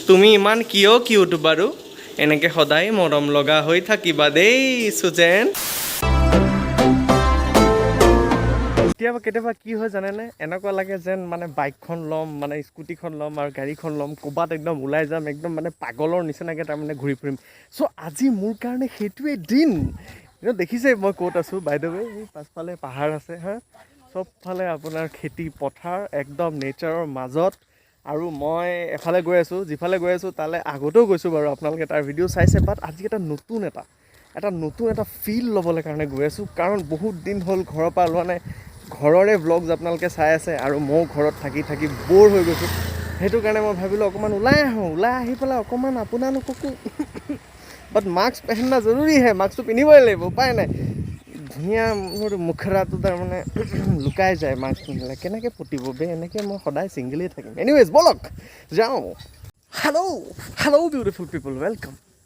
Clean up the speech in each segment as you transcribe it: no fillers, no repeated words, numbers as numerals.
তুমি ইমান কিয় কিউট বাৰু এনেকৈ সদায় মৰম লগা হৈ থাকিবা দেই সুজেন। কেতিয়াবা কি হয় জানেনে, এনেকুৱা লাগে যেন মানে বাইকখন ল'ম, মানে স্কুটিখন ল'ম আৰু গাড়ীখন ল'ম, ক'ৰবাত একদম ওলাই যাম, একদম মানে পাগলৰ নিচিনাকৈ তাৰমানে ঘূৰি ফুৰিম। চ' আজি মোৰ কাৰণে সেইটোৱে দিন। দেখিছে মই ক'ত আছোঁ, বাই দ্য ৱে এই পাছফালে পাহাৰ আছে হা, চবফালে আপোনাৰ খেতি পথাৰ, একদম নেচাৰৰ মাজত। আৰু মই এফালে গৈ আছোঁ, যিফালে গৈ আছোঁ তালৈ আগতেও গৈছোঁ বাৰু, আপোনালোকে তাৰ ভিডিঅ' চাইছে। বাট আজি এটা নতুন এটা ফিল ল'বলৈ কাৰণে গৈ আছোঁ, কাৰণ বহুত দিন হ'ল ঘৰৰ পৰা ওলোৱা নাই। ঘৰৰে ভ্লগছ আপোনালোকে চাই আছে আৰু ময়ো ঘৰত থাকি থাকি ব'ৰ হৈ গৈছোঁ। সেইটো কাৰণে মই ভাবিলোঁ অকণমান ওলাই আহি পেলাই অকণমান আপোনালোককো বাট মাস্ক পিন্ধনা জৰুৰী হে, মাস্কটো পিন্ধিবই লাগিব, উপায় নাই। ধুনীয়া মোৰ মুখৰাটো তাৰমানে লুকাই যায় মাস্ক পিন্ধিলে, কেনেকৈ পতিব বে, এনেকৈ মই সদায় ছিংগলেই থাকিম। এনিৱেজ ব'লক যাওঁ। Hello' beautiful people,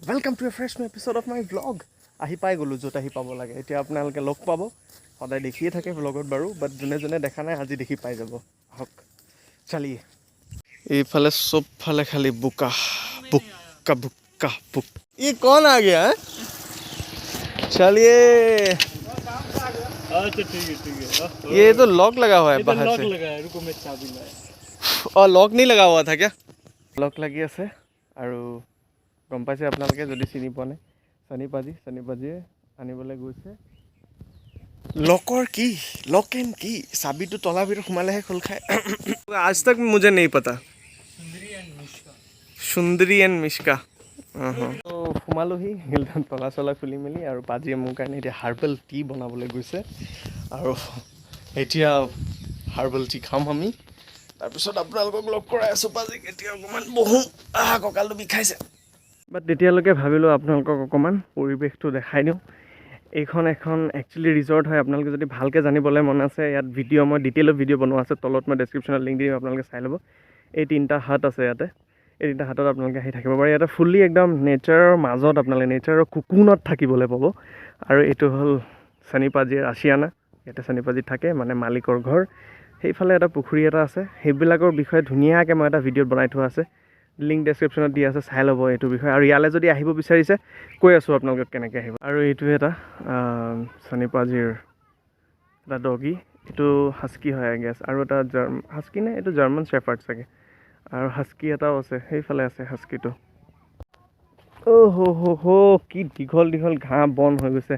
welcome to A fresh new episode of my vlog. আহি পাই গ'লোঁ য'ত আহি পাব লাগে। এতিয়া আপোনালোকে লগ পাব, সদায় দেখিয়ে থাকে ভ্লগত বাৰু, বাট যোনে দেখা নাই আজি দেখি পাই যাব। আহক চালিয়ে। এইফালে চবফালে খালি বোকা। ये कौन आ गया है? चलिए। अच्छा ठीक है। ये तो लॉक लगा हुआ है बाहर लॉक से। लगा है, रुको मैं चाबी लाया। और लॉक नहीं लगा हुआ था क्या? লক লাগি আছে আৰু গম পাইছে আপোনালোকে যদি চিনি পোৱা নাই, চানিপাজিয়ে আনিবলৈ গৈছে লক এণ্ড কি চাবিটো তলাৰ ভিতৰত সোমালেহে খোল খায়। आज तक मुझे नहीं पता। সুন্দৰী এণ্ড মিষ্কা। সোমালোহি তলা চলা খুলি মেলি, আৰু পাজিয়ে মোৰ কাৰণে এতিয়া হাৰ্বেল টি বনাবলৈ গৈছে। আৰু এতিয়া হাৰ্বেল টি খাম আমি, তাৰপিছত আপোনালোকক লগ কৰাই আছোঁ। পাজিক এতিয়া অকণমান বহোঁ, কঁকালটো বিষাইছে। বাট তেতিয়ালৈকে ভাবিলোঁ আপোনালোকক অকণমান পৰিৱেশটো দেখাই দিওঁ। এইখন এখন একচুৱেলি ৰিজৰ্ট হয়। আপোনালোকে যদি ভালকৈ জানিবলৈ মন আছে, ইয়াত মই ডিটেইলত ভিডিঅ' বনোৱা আছে, তলত মই ডেছক্ৰিপশ্যনত লিংক দিম, আপোনালোকে চাই ল'ব। এই 3টা হাট আছে ইয়াতে, এই 3টা হাটত আপোনালোকে আহি থাকিব পাৰে। ইয়াতে ফুল্লি একদম নেচাৰৰ মাজত আপোনালোকে নেচাৰৰ কুকুনত থাকিবলৈ পাব। আৰু এইটো হ'ল চানিপাজিৰ আচিয়ানা, ইয়াতে চানিপাজিত থাকে মানে মালিকৰ ঘৰ। সেইফালে এটা পুখুৰী এটা আছে, সেইবিলাকৰ বিষয়ে ধুনীয়াকৈ মই এটা ভিডিঅ'ত বনাই থোৱা আছে, লিংক ডেছক্ৰিপশ্যনত দি আছে, চাই ল'ব এইটো বিষয়ে। আৰু ইয়ালৈ যদি আহিব বিচাৰিছে, কৈ আছোঁ আপোনালোকক কেনেকৈ আহিব। আৰু এইটোৱে এটা চানিপাজিৰ এটা ডগী, এইটো হাস্কি হয় আই গেছ, আৰু এটা হাস্কি নে এইটো জাৰ্মান শ্বেফাৰ্ড চাগে, আৰু হাস্কি এটাও আছে, সেইফালে আছে হাস্কিটো। কি দীঘল ঘাঁহ বন হৈ গৈছে।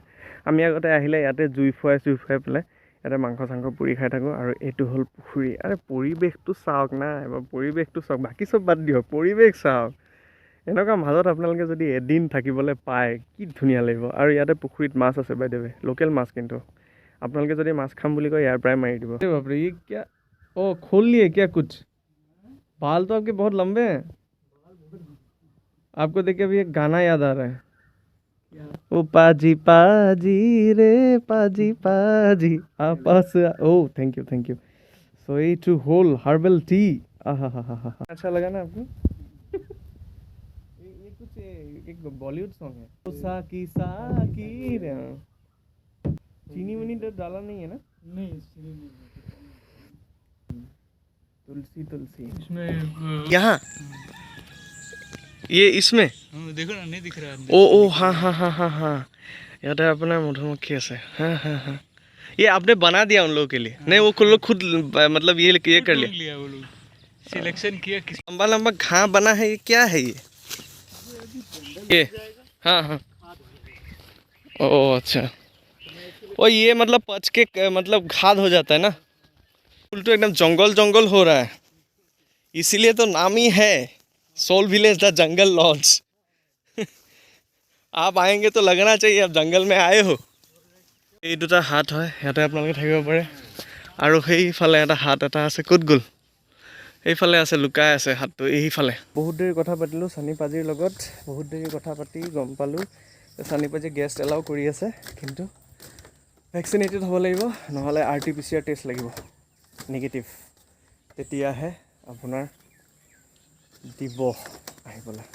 আমি আগতে আহিলে ইয়াতে জুই ফুৱাই পেলাই ইয়াতে মাংস চাংস পুৰি খাই থাকোঁ। আৰু এইটো হ'ল পুখুৰী। আৰে পৰিৱেশটো চাওক না, এবাৰ পৰিৱেশটো চাওক, বাকী চব বাদ দিয়ক, পৰিৱেশ চাওক। এনেকুৱা মাজত আপোনালোকে যদি এদিন থাকিবলৈ পায়, কি ধুনীয়া লাগিব। আৰু ইয়াতে পুখুৰীত মাছ আছে বাই দ্য ৱে, লোকেল মাছ। কিন্তু আপোনালোকে যদি মাছ খাম বুলি কয় ইয়াৰ পৰাই মাৰি দিব। বাপৰে ये क्या, ओ खोल लिए क्या कुछ? बाल तो आपके बहुत लंबे हैं। आपको देख के अभी एक गाना याद आ रहा है, ओ पाजी रे पाजी आपस। ओ थैंक यू। सो ये टू होल हर्बल टी, अच्छा लगा ना आपको? ये कुछ एक बॉलीवुड सॉन्ग है, ओ साकी रे। चीनी वनी तो डाला नहीं है ना? नहीं चीनी नहीं, तुलसी इसमें यहाँ ये इसमें देखो ना, नहीं दिख रहा है। ओ हाँ याद है अपना मधुमक्खी আছে। हाँ ये आपने बना दिया उन लोगों के लिए? नहीं, वो लोग खुद मतलब ये कर लिया वो लोग सिलेक्शन किया। लंबा घास बना है, ये क्या है ये हाँ ओ अच्छा, ओ ये मतलब पच के मतलब खाद हो जाता है ना। फुल तो एकदम जंगल हो रहा है, इसीलिए तो नाम ही है Soul Village the Jungle Lodge. आप आएंगे तो लगना चाहिए आप जंगल में आए हो। এই দুটা হাট হয়, ইয়াতে আপোনালোকে থাকিব পাৰে। আৰু সেইফালে এটা হাট এটা আছে, ক'ত গ'ল? সেইফালে আছে, লুকাই আছে হাটটো এইফালে। বহুত দেৰি কথা পাতিলোঁ চানিপাজিৰ লগত, বহুত দেৰি কথা পাতি গম পালোঁ চানিপাজি গেষ্ট এলাউ কৰি আছে, কিন্তু ভেকচিনেটেড হ'ব লাগিব, নহ'লে RT-PCR টেষ্ট লাগিব নিগেটিভ, তেতিয়াহে আপোনাৰ দিব আহিবলৈ।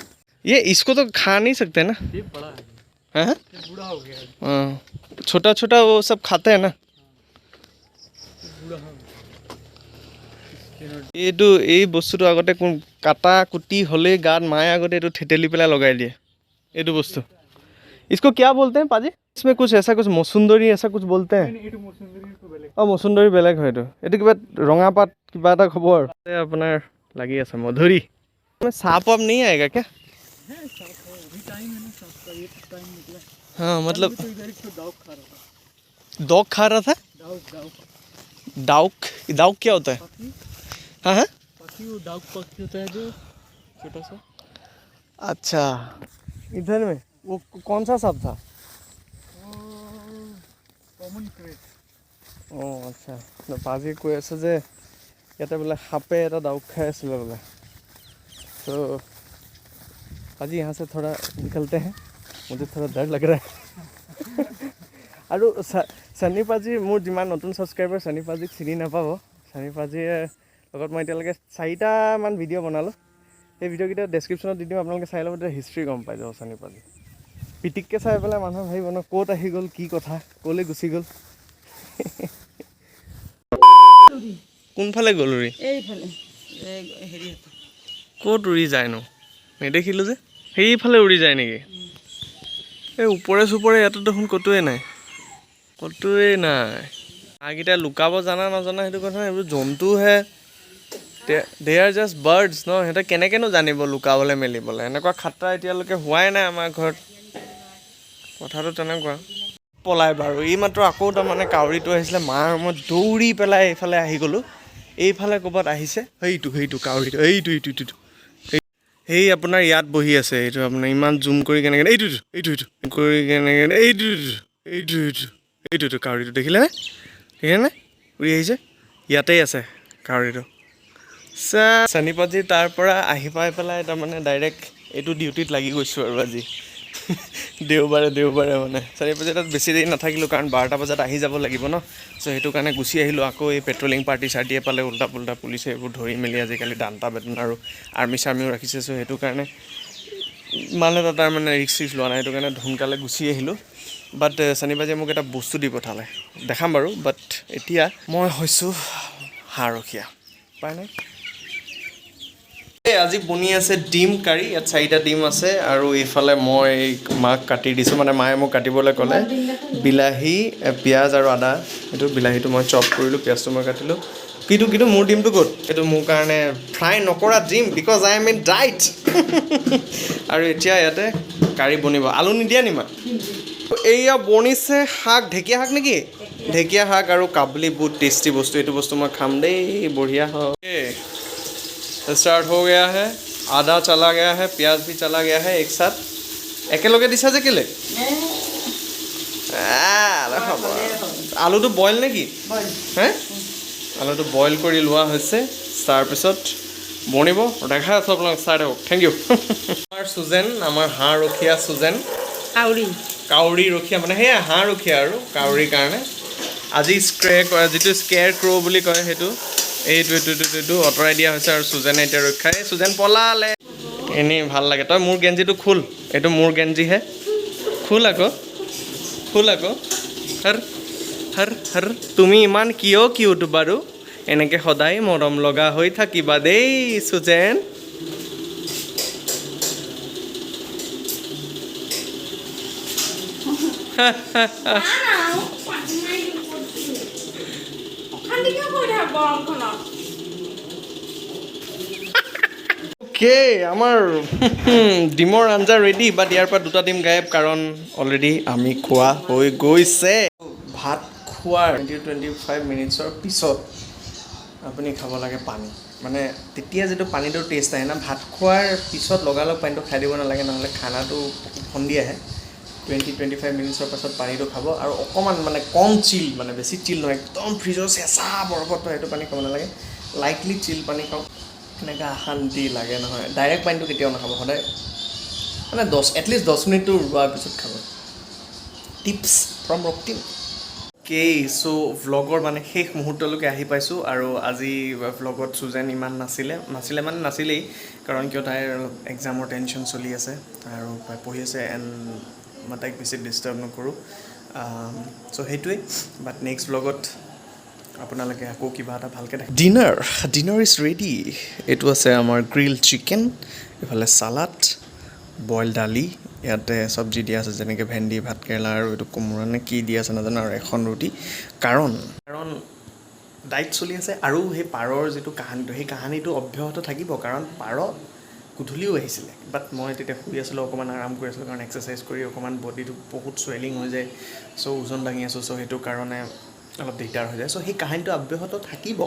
ये इसको तो खा नहीं सकते ना? ये बड़ा है, हाँ ये बूढ़ा हो गया है। हाँ, छोटा वो सब खाते हैं ना। बूढ़ा हो गया, এইটো এই বস্তুটো আগতে কোন কাটা কুটি হ'লেই গাত মায়ে আগতে এইটো থেতেলি পেলাই লগাই দিয়ে এইটো বস্তু इसको क्या बोलते हैं पाजी इसमें कुछ ऐसा कुछ मसुंदरी ऐसा कुछ बोलते हैं এইটো মচুন্দৰীটো বেলেগ অঁ মচুন্দৰী বেলেগ হয় এইটো কিবা ৰঙা পাত কিবা এটা খবৰ আপোনাৰ লাগি আছে মধুৰি চাহ পাপ नहीं आएगा क्या है साफ है अभी टाइम है ना साफ का ये टाइम निकला हाँ मतलब तो इधर एक तो डाउक खा रहा था डॉग खा रहा था डाउक डाउक डाउक डाउक क्या होता है पक्षी हाँ हाँ पक्षी वो डाउक पक्षी होता है जो छोटा सा अच्छा इधर में वो कौन सा सांप था कॉमन क्रेट অঁ আচ্ছা পাজি কৈ আছে যে ইয়াতে বোলে সাপে এটা ডাউক খাই আছিলে বোলে তো पाजी यहाँ से थोड़ा निकलते हैं मुझे थोड़ा डर लग रहा है আৰু চানি পাজি মোৰ যিমান নতুন ছাবস্ক্ৰাইবাৰ চানি পাজিক চিনি নাপাব চানি পাজিৰ লগত মই এতিয়ালৈকে 4টামান ভিডিঅ' বনালোঁ সেই ভিডিঅ'কেইটা ডেছক্ৰিপশ্যনত দি দিম আপোনালোকে চাই ল'ব তেতিয়া হিষ্ট্ৰী গম পাই যাব চানি পাজি পিটিককৈ চাই পেলাই মানুহে ভাবিব ন ক'ত আহি গ'ল কি কথা ক'লৈ গুচি গ'ল কোনফালে গ'ল উৰি এইফালে হেৰি ক'ত উৰি যায়নো নেদেখিলোঁ যে সেইফালে উৰি যায় নেকি এই ওপৰে চোপৰে ইয়াতো দেখোন ক'তোৱে নাই হাঁহকেইটা লুকাব জানা নাজানা সেইটো কথা এইবোৰ জন্তুহে দে আৰ জাষ্ট বাৰ্ডছ ন সিহঁতে কেনেকৈনো জানিব লুকাবলৈ মেলিবলৈ এনেকুৱা খাট্টা এতিয়ালৈকে হোৱাই নাই আমাৰ ঘৰত কথাটো তেনেকুৱা পলাই বাৰু এই মাত্ৰ আকৌ তাৰমানে কাউৰীটো আহিছিলে মাৰ মই দৌৰি পেলাই এইফালে আহি গ'লোঁ এইফালে ক'ৰবাত আহিছে সেইটো কাউৰীটো এইটো সেই আপোনাৰ ইয়াত বহি আছে এইটো আপোনাৰ ইমান জুম কৰি কেনেকৈ এইটো কৰি কেনেকৈ এইটো কাউৰীটো দেখিলেনে উৰি আহিছে ইয়াতেই আছে কাউৰীটো চানি পাজি তাৰ পৰা আহি পাই পেলাই তাৰমানে ডাইৰেক্ট এইটো ডিউটিত লাগি গৈছোঁ আৰু আজি দেওবাৰে মানে চানি পাজি তাত বেছি দেৰি নাথাকিলোঁ কাৰণ 12টা বজাত আহি যাব লাগিব ন চ' সেইটো কাৰণে গুচি আহিলোঁ আকৌ এই পেট্ৰলিং পাৰ্টি চাৰ্টিয়ে পালে উল্টা পুল্টা পুলিচে এইবোৰ ধৰি মেলি আজিকালি ডাণ্টা বেতন আৰু আৰ্মি চাৰ্মিও ৰাখিছে চ' সেইটো কাৰণে ইমান এটা তাৰ মানে ৰিক্স লোৱা নাই সেইটো কাৰণে সোনকালে গুচি আহিলোঁ বাট চানি পাজিয়ে মোক এটা বস্তু দি পঠালে দেখাম বাৰু বাট এতিয়া মই হৈছোঁ হাঁহৰখীয়া পাই নাই আজি বনি আছে ডিম কাৰী ইয়াত 4টা ডিম আছে আৰু এইফালে মই মাক কাটি দিছোঁ মানে মায়ে মোক কাটিবলৈ ক'লে বিলাহী পিঁয়াজ আৰু আদা এইটো বিলাহীটো মই চপ কৰিলোঁ পিঁয়াজটো মই কাটিলোঁ কিন্তু মোৰ ডিমটো ক'ত এইটো মোৰ কাৰণে ফ্ৰাই নকৰা ডিম because I am in diet আৰু এতিয়া ইয়াতে কাৰী বনিব আলু নিদিয়া নিমা এইয়া বনিছে শাক ঢেকীয়া শাক নেকি ঢেকীয়া শাক আৰু কাবলি বহুত টেষ্টি বস্তু এইটো বস্তু মই খাম দেই বঢ়িয়া হয় स्टार्ट हो गया है आधा चला गया है प्याज भी चला गया है एक साथ একেলগে দিছা যে কেলে আলুটো বইল নেকি হে আলুটো বইল কৰি লোৱা হৈছে তাৰপিছত বনিব দেখা আছোঁ আপোনালোক চাই থাকক থেংক ইউ আমাৰ সুজেন আমাৰ হাঁহ ৰখীয়া সুজেন কাউৰী ৰখীয়া মানে সেয়া হাঁহ ৰখীয়া আৰু কাউৰীৰ কাৰণে আজি যিটো স্কেৰ ক্ৰ' বুলি কয় সেইটো এইটো আঁতৰাই দিয়া হৈছে আৰু সুজেনে এতিয়া ৰক্ষাই সুজেন পলালে এনেই ভাল লাগে তই মোৰ গেঞ্জিটো খোল এইটো মোৰ গেঞ্জিহে খোল আকৌ হৰ তুমি ইমান কিয় বাৰু এনেকৈ সদায় মৰম লগা হৈ থাকিবা দেই সুজেন আমাৰ ডিমৰ আঞ্জা ৰেডি বাট ইয়াৰ পৰা 2টা ডিম গায়ব কাৰণ অলৰেডি আমি খোৱা হৈ গৈছে ভাত খোৱাৰ 20-25 মিনিটছৰ পিছত আপুনি খাব লাগে পানী মানে তেতিয়া যিটো পানীটোৰ টেষ্ট আহে না ভাত খোৱাৰ পিছত লগালগ পানীটো খাই দিব নালাগে নহ'লে খানাটো খুন্দি আহে 20-25 মিনিটছৰ পাছত পানীটো খাব আৰু অকণমান মানে কম চিল মানে বেছি চিল নহয় একদম ফ্ৰিজৰ চেঁচা বৰফত সেইটো পানী খাব নালাগে লাইটলি চিল পানী খাওক এনেকৈ শান্তি লাগে নহয় ডাইৰেক্ট পানীটো কেতিয়াও নাখাব সদায় মানে এটলিষ্ট 10 মিনিটটো ৰোৱাৰ পিছত খাব টিপছ ফ্ৰম ৰক্তিম চ' ভ্লগৰ মানে শেষ মুহূৰ্তলৈকে আহি পাইছোঁ আৰু আজি ভ্লগত সুজেন ইমান নাছিলেই কাৰণ কিয় তাইৰ এক্সামৰ টেনশ্যন চলি আছে আৰু পঢ়ি আছে এণ্ড মই তাইক বেছি ডিষ্টাৰ্ব নকৰোঁ চ' সেইটোৱেই বাট নেক্সট ভ্লগত আপোনালোকে আকৌ কিবা এটা ভালকৈ দেখে ডিনাৰ ইজ ৰেডি এইটো আছে আমাৰ গ্ৰিল চিকেন এইফালে চালাড বইল দালি ইয়াতে চব্জি দিয়া আছে যেনেকৈ ভেন্দি ভাতকেৰেলা আৰু এইটো কোমোৰা নে কি দিয়া আছে নাজানো আৰু এখন ৰুটি কাৰণ ডাইট চলি আছে আৰু সেই পাৰৰ যিটো কাহানীটো সেই কাহানীটো অব্যাহত থাকিব কাৰণ পাৰ গধূলিও আহিছিলে বাট মই তেতিয়া শুই আছিলোঁ অকণমান আৰাম কৰি আছিলোঁ কাৰণ এক্সাৰচাইজ কৰি অকণমান বডিটো বহুত চুৱেলিং হৈ যায় চ' ওজন দাঙি আছোঁ চ' সেইটো কাৰণে অলপ দিগদাৰ হৈ যায় চ' সেই কাহানীটো অব্যাহত থাকিব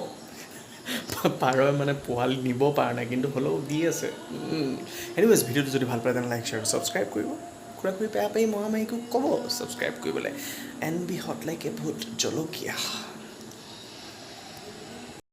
পাৰই মানে পোৱালি নিব পৰা নাই কিন্তু হ'লেও দি আছে এনিৱেজ ভিডিঅ'টো যদি ভাল পায় তেনে লাইক শ্বেয়াৰ ছাবস্ক্ৰাইব কৰিব খুৰা খুৰী পেয়া পাৰি মহামাৰীকো ক'ব ছাবস্ক্ৰাইব কৰিবলৈ and be hot like a bhut জলকীয়া